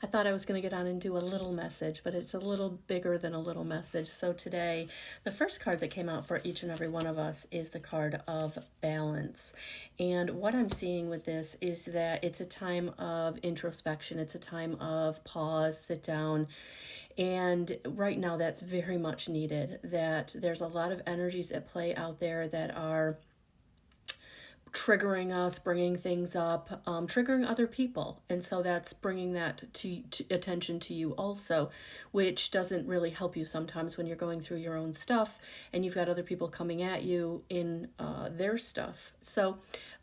I thought I was going to get on and do a little message, but it's a little bigger than a little message. So today, the first card that came out for each and every one of us is the card of balance. And what I'm seeing with this is that it's a time of introspection, it's a time of pause, sit down. And right now, that's very much needed. That there's a lot of energies at play out there that are triggering us, bringing things up, triggering other people. And so that's bringing that to attention to you also, which doesn't really help you sometimes when you're going through your own stuff and you've got other people coming at you in their stuff. So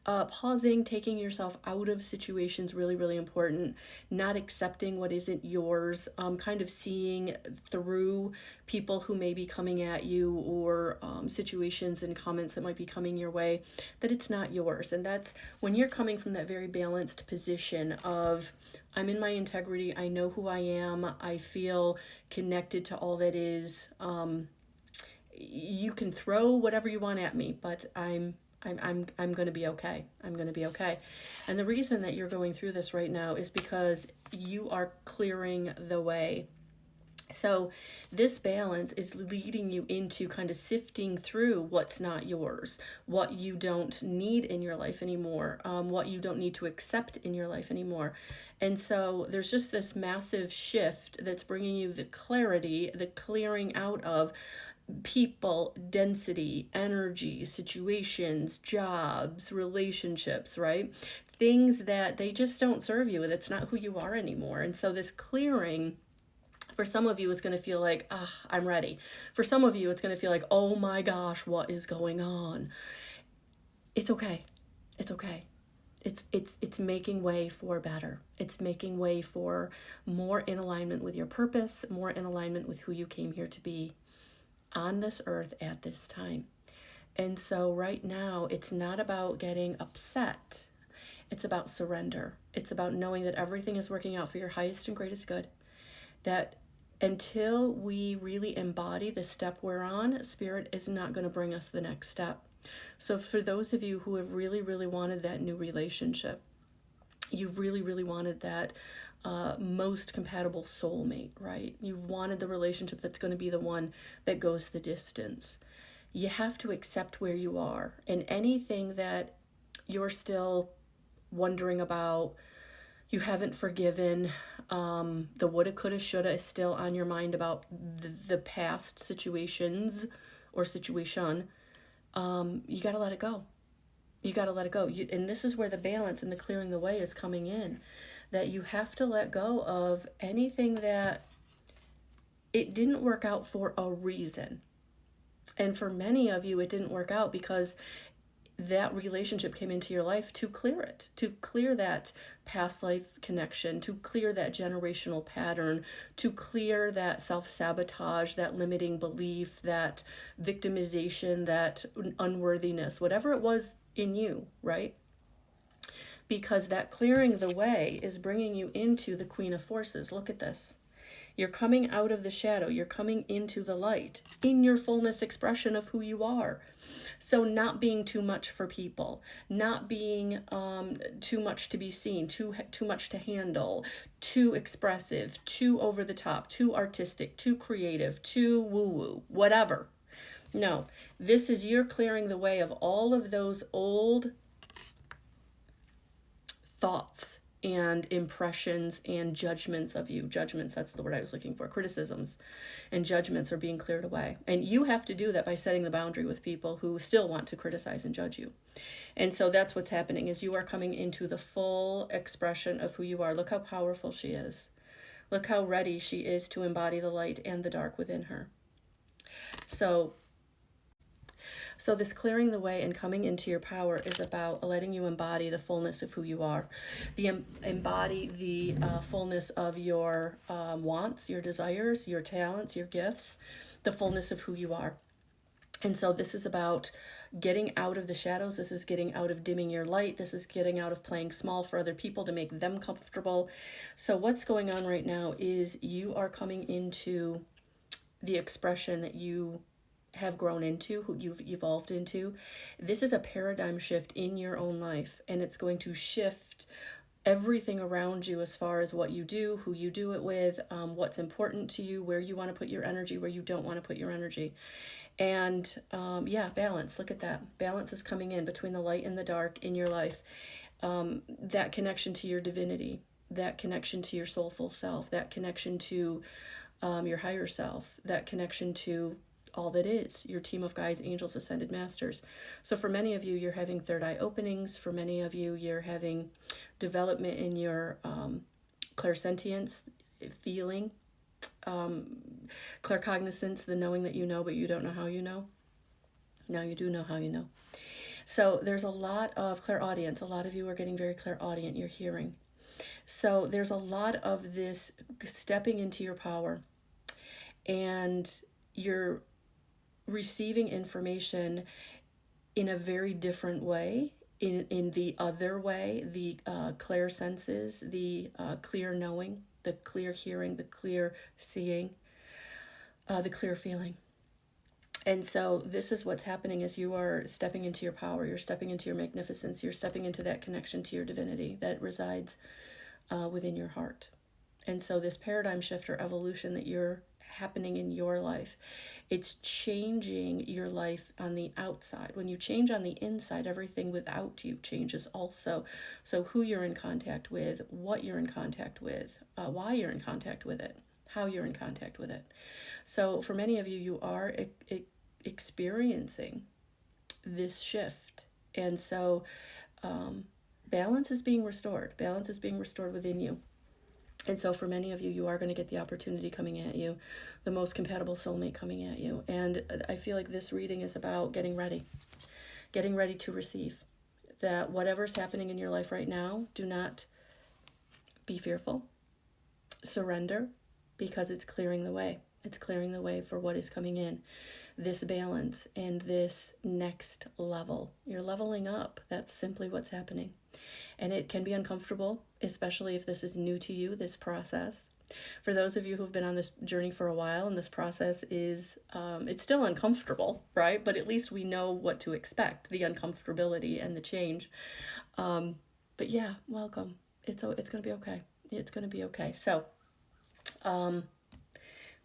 pausing, taking yourself out of situations, really, really important. Not accepting what isn't yours, kind of seeing through people who may be coming at you, or situations and comments that might be coming your way, that it's not yours. And that's when you're coming from that very balanced position of, I'm in my integrity, I know who I am, I feel connected to all that is. You can throw whatever you want at me, but I'm going to be okay. I'm going to be okay. And the reason that you're going through this right now is because you are clearing the way. So this balance is leading you into kind of sifting through what's not yours, what you don't need in your life anymore, what you don't need to accept in your life anymore. And so there's just this massive shift that's bringing you the clarity, the clearing out of people, density, energy, situations, jobs, relationships, right? Things that they just don't serve you. That's not who you are anymore. And so this clearing, for some of you, is going to feel like, I'm ready. For some of you, it's going to feel like, oh my gosh, what is going on? It's okay. It's okay. It's making way for better. It's making way for more in alignment with your purpose, more in alignment with who you came here to be on this earth at this time. And so right now, it's not about getting upset. It's about surrender. It's about knowing that everything is working out for your highest and greatest good. That until we really embody the step we're on, Spirit is not going to bring us the next step. So for those of you who have really, really wanted that new relationship, you've really, really wanted that most compatible soulmate, right? You've wanted the relationship that's going to be the one that goes the distance. You have to accept where you are. And anything that you're still wondering about, you haven't forgiven, the woulda, coulda, shoulda is still on your mind about the past situations or situation, you got to let it go. You got to let it go. And this is where the balance and the clearing the way is coming in, that you have to let go of anything that it didn't work out for a reason. And for many of you, it didn't work out because that relationship came into your life to clear it, to clear that past life connection, to clear that generational pattern, to clear that self-sabotage, that limiting belief, that victimization, that unworthiness, whatever it was in you, right? Because that clearing the way is bringing you into the Queen of Forces. Look at this. You're coming out of the shadow. You're coming into the light in your fullness expression of who you are. So not being too much for people, not being too much to be seen, too much to handle, too expressive, too over the top, too artistic, too creative, too woo-woo, whatever. No, this is you're clearing the way of all of those old thoughts and impressions and judgments of you. Judgments, that's the word I was looking for. Criticisms and judgments are being cleared away. And you have to do that by setting the boundary with people who still want to criticize and judge you. And so that's what's happening, is you are coming into the full expression of who you are. Look how powerful she is. Look how ready she is to embody the light and the dark within her. So this clearing the way and coming into your power is about letting you embody the fullness of who you are. Embody the fullness of your wants, your desires, your talents, your gifts, the fullness of who you are. And so this is about getting out of the shadows. This is getting out of dimming your light. This is getting out of playing small for other people to make them comfortable. So what's going on right now is you are coming into the expression that you have grown into, who you've evolved into. This is a paradigm shift in your own life, and it's going to shift everything around you as far as what you do, who you do it with, what's important to you, where you want to put your energy, where you don't want to put your energy. And yeah, balance. Look at that. Balance is coming in between the light and the dark in your life. That connection to your divinity, that connection to your soulful self, that connection to your higher self, that connection to all that is, your team of guides, angels, ascended masters. So for many of you, you're having third eye openings. For many of you, you're having development in your clairsentience, feeling, claircognizance, the knowing that you know, but you don't know how you know. Now you do know how you know. So there's a lot of clairaudience. A lot of you are getting very clairaudient. You're hearing. So there's a lot of this stepping into your power, and you're receiving information in a very different way, in the other way, the clear senses, the clear knowing, the clear hearing, the clear seeing, the clear feeling. And so this is what's happening is you are stepping into your power, you're stepping into your magnificence, you're stepping into that connection to your divinity that resides within your heart. And so this paradigm shift or evolution that you're happening in your life, it's changing your life on the outside. When you change on the inside, everything without you changes also. So who you're in contact with, what you're in contact with, why you're in contact with it, how you're in contact with it. So for many of you, you are experiencing this shift. And so balance is being restored. Balance is being restored within you. And so for many of you, you are going to get the opportunity coming at you, the most compatible soulmate coming at you. And I feel like this reading is about getting ready to receive. That whatever's happening in your life right now, do not be fearful. Surrender, because it's clearing the way. It's clearing the way for what is coming in. This balance and this next level. You're leveling up. That's simply what's happening. And it can be uncomfortable, especially if this is new to you, this process. For those of you who've been on this journey for a while, and this process is, it's still uncomfortable, right? But at least we know what to expect, the uncomfortability and the change. But yeah, welcome. It's going to be okay. It's going to be okay. So,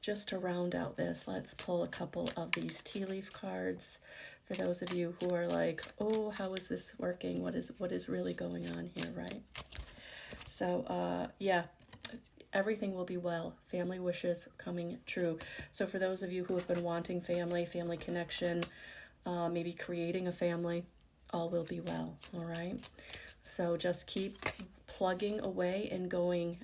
just to round out this, let's pull a couple of these tea leaf cards for those of you who are like, oh, how is this working? What is really going on here, right? So, yeah, everything will be well. Family wishes coming true. So for those of you who have been wanting family connection, maybe creating a family, all will be well, all right? So just keep plugging away and going.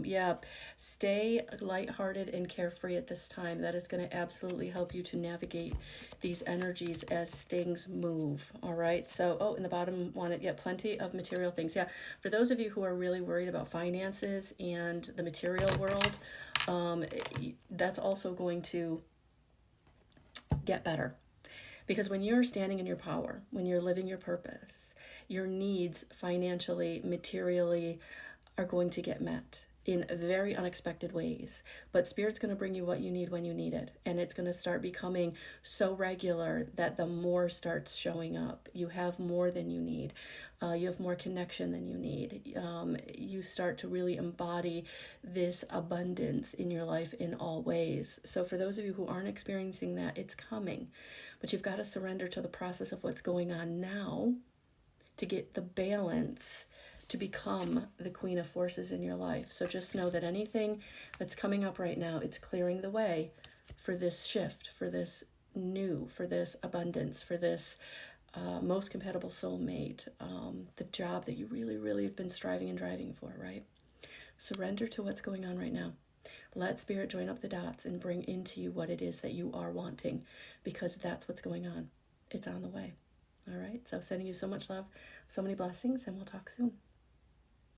Yeah, stay lighthearted and carefree at this time. That is going to absolutely help you to navigate these energies as things move. All right. So, oh, in the bottom wanted, yeah, plenty of material things. Yeah, for those of you who are really worried about finances and the material world, that's also going to get better. Because when you're standing in your power, when you're living your purpose, your needs financially, materially are going to get met in very unexpected ways. But Spirit's going to bring you what you need when you need it. And it's going to start becoming so regular that the more starts showing up. You have more than you need. You have more connection than you need. You start to really embody this abundance in your life in all ways. So for those of you who aren't experiencing that, it's coming. But you've got to surrender to the process of what's going on now to get the balance to become the queen of forces in your life. So just know that anything that's coming up right now, it's clearing the way for this shift, for this new, for this abundance, for this most compatible soulmate, the job that you really, really have been striving and driving for, right? Surrender to what's going on right now. Let Spirit join up the dots and bring into you what it is that you are wanting, because that's what's going on. It's on the way. All right. So sending you so much love, so many blessings, and we'll talk soon.